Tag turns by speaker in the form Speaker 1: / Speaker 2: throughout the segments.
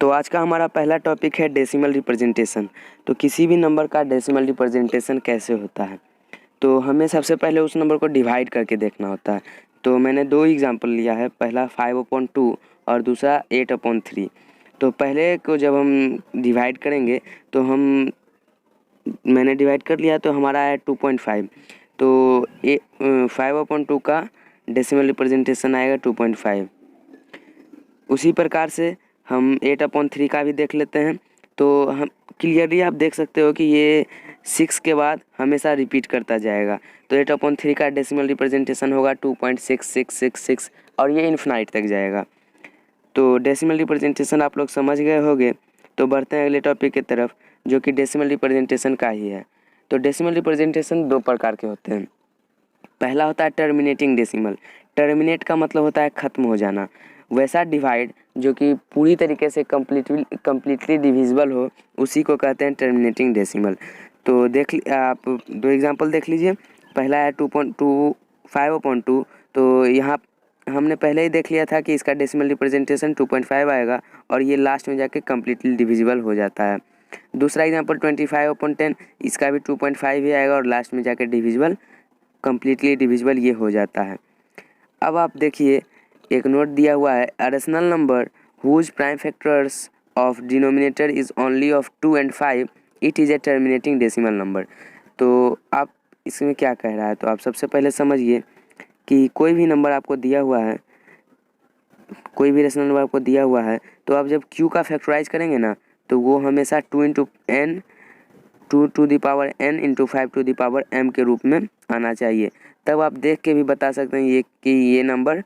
Speaker 1: तो आज का हमारा पहला टॉपिक है डेसिमल रिप्रेजेंटेशन। तो किसी भी नंबर का डेसिमल रिप्रेजेंटेशन कैसे होता है, तो हमें सबसे पहले उस नंबर को डिवाइड करके देखना होता है। तो मैंने दो एग्जांपल लिया है, पहला 5/2 और दूसरा 8/3। तो पहले को जब हम डिवाइड करेंगे तो मैंने डिवाइड कर लिया तो हमारा है 2.5। तो 5/2 का डेसिमल रिप्रेजेंटेशन आएगा 2.5। उसी प्रकार से हम 8/3 का भी देख लेते हैं। तो हम क्लियरली आप देख सकते हो कि ये 6 के बाद हमेशा रिपीट करता जाएगा। तो 8/3 का डेसिमल रिप्रेजेंटेशन होगा 2.6666 और ये इन्फिनाइट तक जाएगा। तो डेसिमल रिप्रेजेंटेशन आप लोग समझ गए होंगे। तो बढ़ते हैं अगले टॉपिक की तरफ, जो कि डेसिमल रिप्रेजेंटेशन का ही है। तो डेसिमल रिप्रेजेंटेशन दो प्रकार के होते हैं। पहला होता है टर्मिनेटिंग डेसिमल। टर्मिनेट का मतलब होता है ख़त्म हो जाना। वैसा डिवाइड जो कि पूरी तरीके से कम्प्लीटली डिविजिबल हो, उसी को कहते हैं टर्मिनेटिंग डेसिमल। तो आप दो एग्जांपल देख लीजिए। पहला है 5/2। तो यहाँ हमने पहले ही देख लिया था कि इसका डेसिमल रिप्रेजेंटेशन 2.5 आएगा और ये लास्ट में जाके कम्प्लीटली डिविजिबल हो जाता है। दूसरा एग्जांपल 25/10, इसका भी 2.5 ही आएगा और लास्ट में जाके कम्प्लीटली डिविजिबल ये हो जाता है। अब आप देखिए, एक नोट दिया हुआ है, a rational number whose prime factors of denominator is only of 2 and 5, it is a terminating decimal number. तो आप इसमें क्या कह रहा है, तो आप सबसे पहले समझिए कि कोई भी नंबर आपको दिया हुआ है, कोई भी रेशनल नंबर आपको दिया हुआ है, तो आप जब q का फैक्टराइज करेंगे ना, तो वो हमेशा 2 to n 2 to the power n into 5 to the power m के रूप में आना चाहिए। तब आप देख के भी बता सकते हैं कि ये नंबर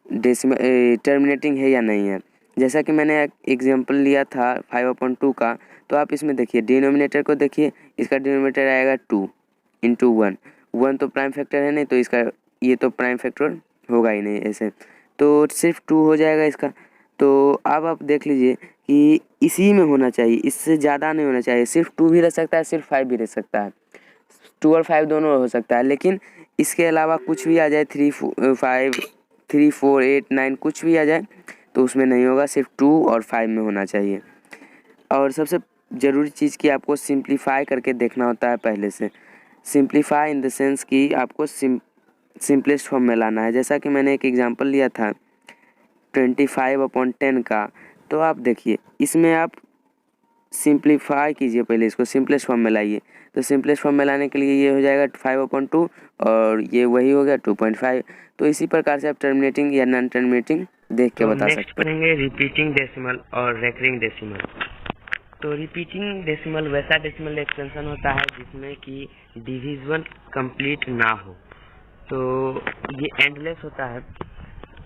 Speaker 1: टर्मिनेटिंग है या नहीं है। जैसा कि मैंने एग्जांपल लिया था 5/2 का, तो आप इसमें देखिए डिनोमिनेटर को देखिए, इसका डिनोमिनेटर आएगा 2 into 1। 1 तो प्राइम फैक्टर है नहीं, तो इसका ये तो प्राइम फैक्टर होगा ही नहीं ऐसे, तो सिर्फ 2 हो जाएगा इसका। तो अब आप देख लीजिए कि इसी में होना चाहिए, इससे ज़्यादा नहीं होना चाहिए। सिर्फ 2 भी रह सकता है, सिर्फ 5 भी रह सकता है, 2 और 5 दोनों हो सकता है। लेकिन इसके अलावा कुछ भी आ जाए, 3 5 3 4 8 9 कुछ भी आ जाए, तो उसमें नहीं होगा, सिर्फ 2 और 5 में होना चाहिए। और सबसे ज़रूरी चीज़ कि आपको सिंप्लीफाई करके देखना होता है पहले से। सिंप्लीफाई इन द सेंस कि आपको सिंपलेस्ट फॉर्म में लाना है। जैसा कि मैंने एक एग्जांपल लिया था 25/10 का, तो आप देखिए इसमें आप सिंप्लीफाई कीजिए, पहले इसको सिंपलेस्ट फॉर्म में लाइए। तो सिंपलेस्ट फॉर्म में लाने के लिए ये हो जाएगा 5/2 और ये वही हो गया 2.5। तो इसी प्रकार से आप टर्मिनेटिंग या नॉन टर्मिनेटिंग देख के बता सकते हैं।
Speaker 2: पढ़ेंगे रिपीटिंग डेसिमल और रेकरिंग डेसिमल। तो रिपीटिंग डेसिमल वैसा डेसिमल एक्सटेंशन होता है जिसमें कि डिविजन कंप्लीट ना हो, तो ये एंडलेस होता है।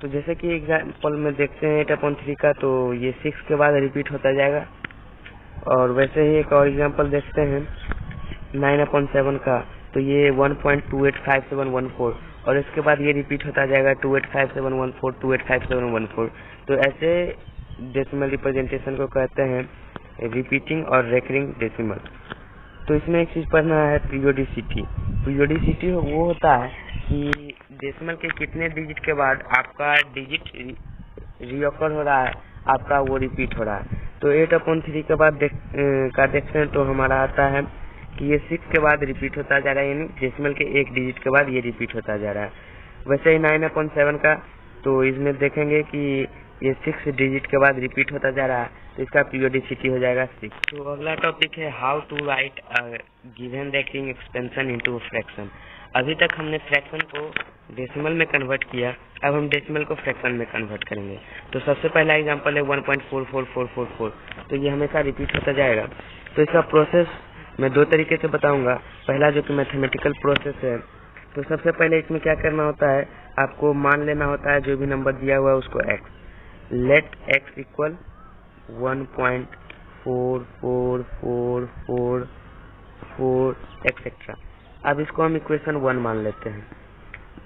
Speaker 2: तो जैसे कि एग्जांपल में देखते हैं 8/3 का, तो ये 6 के बाद रिपीट होता जाएगा। और वैसे ही एक और एग्जांपल देखते हैं 9/7 का, तो ये 1.285714 और इसके बाद ये रिपीट होता जाएगा 285714 285714। तो ऐसे डेसिमल रिप्रेजेंटेशन को कहते हैं रिपीटिंग और रेकरिंग डेसिमल। तो इसमें एक चीज़ पढ़ना है, पीरियोडिसिटी। पीरियोडिसिटी वो होता है कि डेसिमल के कितने डिजिट के बाद आपका डिजिट रिऑकर हो रहा है, आपका वो रिपीट हो रहा है। तो 8/3 के बाद देखते हैं तो हमारा आता है कि ये 6 के बाद रिपीट होता जा रहा है, यानी डेसिमल के एक डिजिट के बाद ये रिपीट होता जा रहा है। वैसे ही 9/7 का, तो इसमें देखेंगे कि ये 6 डिजिट के बाद रिपीट होता जा रहा है, तो इसका पीरियोडिसिटी हो जाएगा 6। तो अगला टॉपिक है how to write given recurring expansion into fraction. अभी तक हमने फ्रैक्शन को डेसिमल में कन्वर्ट किया, अब हम डेसिमल को फ्रैक्शन में कन्वर्ट करेंगे। तो सबसे पहला एग्जांपल है 1.44444, तो ये हमेशा रिपीट होता जाएगा। तो इसका प्रोसेस मैं दो तरीके से बताऊंगा। पहला जो कि मैथमेटिकल प्रोसेस है, तो सबसे पहले इसमें क्या करना होता है, आपको मान लेना होता है जो भी नंबर दिया हुआ है उसको x, let x equal 1.444444 etcetera. अब इसको हम इक्वेशन 1 मान लेते हैं।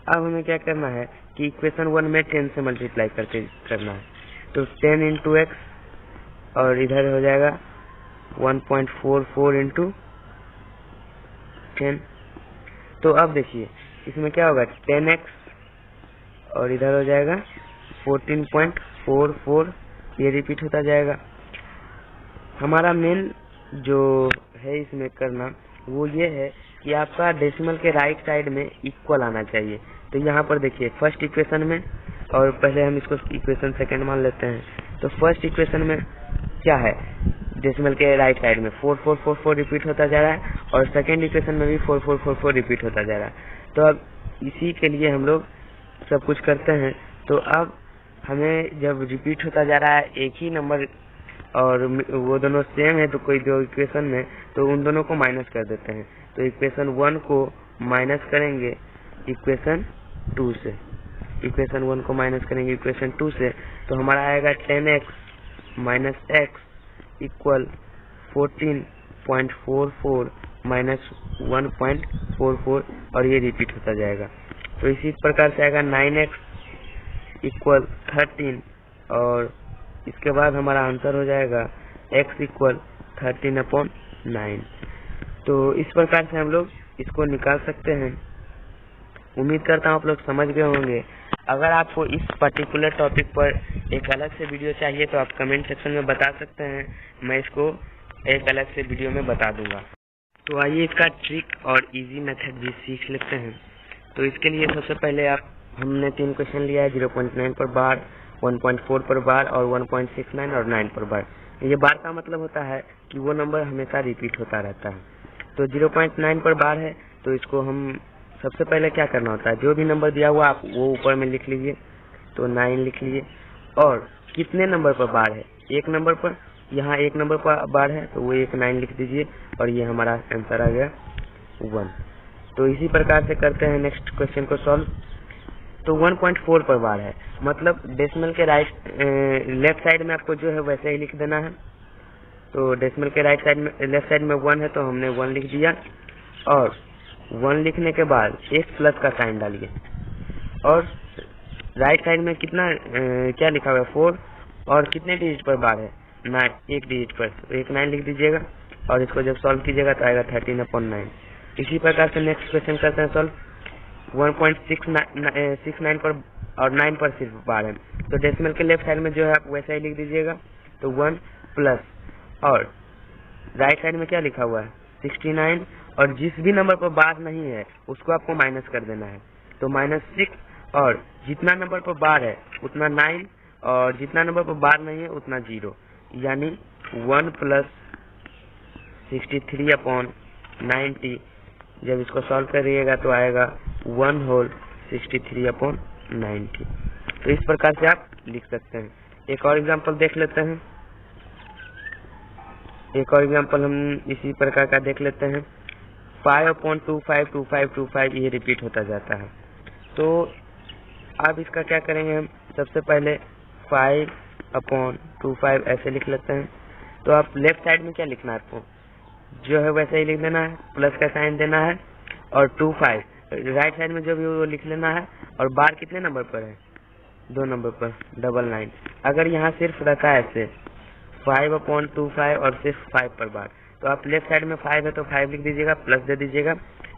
Speaker 2: अब हमें क्या करना है कि इक्वेशन 1 में 10 से मल्टीप्लाई करना है। तो 10 into x और इधर हो जाएगा 1.44 into 10। तो अब देखिए इसमें क्या होगा, 10x और इधर हो जाएगा 14.44, ये रिपीट होता जाएगा। हमारा मेन जो है इसमें करना वो ये है कि आपका डेसिमल के राइट साइड में इक्वल आना चाहिए। तो यहाँ पर देखिए फर्स्ट इक्वेशन में, और पहले हम इसको इक्वेशन सेकंड मान लेते हैं। तो फर्स्ट इक्वेशन में क्या है, डेसिमल के राइट साइड में 4444 रिपीट होता जा रहा है, और सेकंड इक्वेशन में भी 4444 रिपीट होता जा रहा है। तो अब इसी के लिए हम लोग सब कुछ करते हैं। तो अब हमें जब रिपीट होता जा रहा है एक ही नंबर और वो दोनों सेम है तो कोई दो इक्वेशन में, तो उन दोनों को माइनस कर देते हैं। तो इक्वेशन 1 को माइनस करेंगे इक्वेशन 2 से, इक्वेशन 1 को माइनस करेंगे इक्वेशन 2 से, तो हमारा आएगा 10x minus x equal 14.44 minus 1.44, और ये रिपीट होता जाएगा। तो इसी प्रकार से आएगा 9x इक्वल 13, और इसके बाद हमारा आंसर हो जाएगा x इक्वल 13/9। तो इस प्रकार से हम लोग इसको निकाल सकते हैं। उम्मीद करता हूँ आप लोग समझ गए होंगे। अगर आपको इस पर्टिकुलर टॉपिक पर एक अलग से वीडियो चाहिए तो आप कमेंट सेक्शन में बता सकते हैं, मैं इसको एक अलग से वीडियो में बता दूंगा। तो आइए इसका ट्रिक और इजी मेथड भी सीख लेते हैं। तो इसके लिए सबसे पहले हमने 3 क्वेश्चन लिया है, 0.9 पर बार, 1.4 पर बार और 1.69 और 9 पर बार। ये बार का मतलब होता है कि वो नंबर हमेशा रिपीट होता रहता है। तो 0.9 पर बार है, तो इसको हम सबसे पहले क्या करना होता है, जो भी नंबर दिया हुआ आप वो ऊपर में लिख लीजिए। तो 9 लिख लिए, और कितने नंबर पर बार है, एक नंबर पर, यहाँ एक नंबर पर बार है तो वो एक 9 लिख दीजिए, और ये हमारा आंसर आ गया 1। तो इसी प्रकार से करते हैं नेक्स्ट क्वेश्चन को सॉल्व। तो 1.4 पर बार है, मतलब डेसिमल के लेफ्ट साइड में आपको जो है वैसे ही लिख देना है। तो डेसिमल के राइट साइड में, लेफ्ट साइड में 1 है तो हमने 1 लिख दिया, और 1 लिखने के बाद एक प्लस का साइन डालिए, और राइट साइड में कितना क्या लिखा हुआ है 4, और कितने डिजिट पर बार है 9, एक डिजिट पर, तो एक 9 लिख दीजिएगा, और इसको जब सॉल्व कीजिएगा तो आएगा 13/9। इसी प्रकार से नेक्स्ट क्वेश्चन करते हैं सॉल्व। 1.69 पर और 9 पर सिर्फ बार है, तो डेसिमल के लेफ्ट साइड में जो है आप वैसा ही लिख दीजिएगा। तो 1 प्लस, और राइट साइड में क्या लिखा हुआ है 69, और जिस भी नंबर पर बार नहीं है उसको आपको माइनस कर देना है। तो -6, और जितना नंबर पर बार है उतना 9, और जितना नंबर पर बार नहीं है उतना 0, यानी 1 प्लस 63/90। जब इसको सॉल्व करिएगा तो आएगा 1 होल 63/90। तो इस प्रकार से आप लिख सकते हैं। एक और एग्जांपल देख लेते हैं। एक और एग्जांपल हम इसी प्रकार का देख लेते हैं। 5/252525 ये रिपीट होता जाता है। तो अब इसका क्या करेंगे, हम सबसे पहले 5/25 ऐसे लिख लेते हैं। तो आप लेफ्ट साइड में क्या लिखना है, आपको जो है वैसे ही लिख देना है, प्लस का साइन देना है, और 25 राइट साइड में जो भी वो लिख लेना है। और बार कितने नंबर पर है, 2 नंबर पर, 99। अगर यहाँ सिर्फ रहता है ऐसे 5/25 और सिर्फ 5 पर बार, तो आप लेफ्ट साइड में 5 है तो 5 लिख दीजिएगा, प्लस दे दीजिएगा।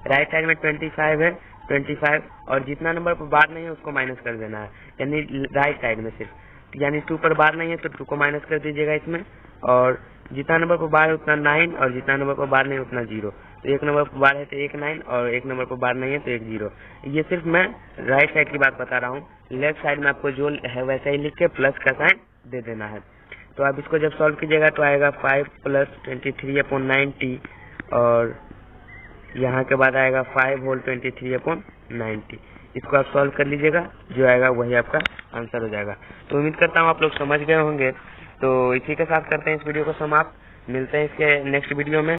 Speaker 2: राइट साइड में 25 है, 25, और जितना नंबर पर बार नहीं है उसको माइनस कर देना है, यानी राइट साइड में सिर्फ, यानी 2 पर बार नहीं है तो 2 को माइनस कर दीजिएगा इसमें। और जितना नंबर पर बार है उतना 9, और जितना नंबर पर बार नहीं है उतना 0। तो एक नंबर पर बार है तो एक 9, और एक नंबर पर बार नहीं है तो एक 0। ये सिर्फ मैं राइट साइड की बात बता रहा हूँ। लेफ्ट साइड में आपको जो है वैसा ही लिख के प्लस का साइन दे देना है। तो आप इसको जब सॉल्व कीजिएगा तो आएगा 5 प्लस 23/90, और यहाँ के बाद आएगा 5 होल 23/90। इसको आप सॉल्व कर लीजिएगा, जो आएगा वही आपका आंसर हो जाएगा। तो उम्मीद करता हूँ आप लोग समझ गए होंगे। तो इसी के साथ करते हैं इस वीडियो को समाप्त। मिलते हैं इसके नेक्स्ट वीडियो में।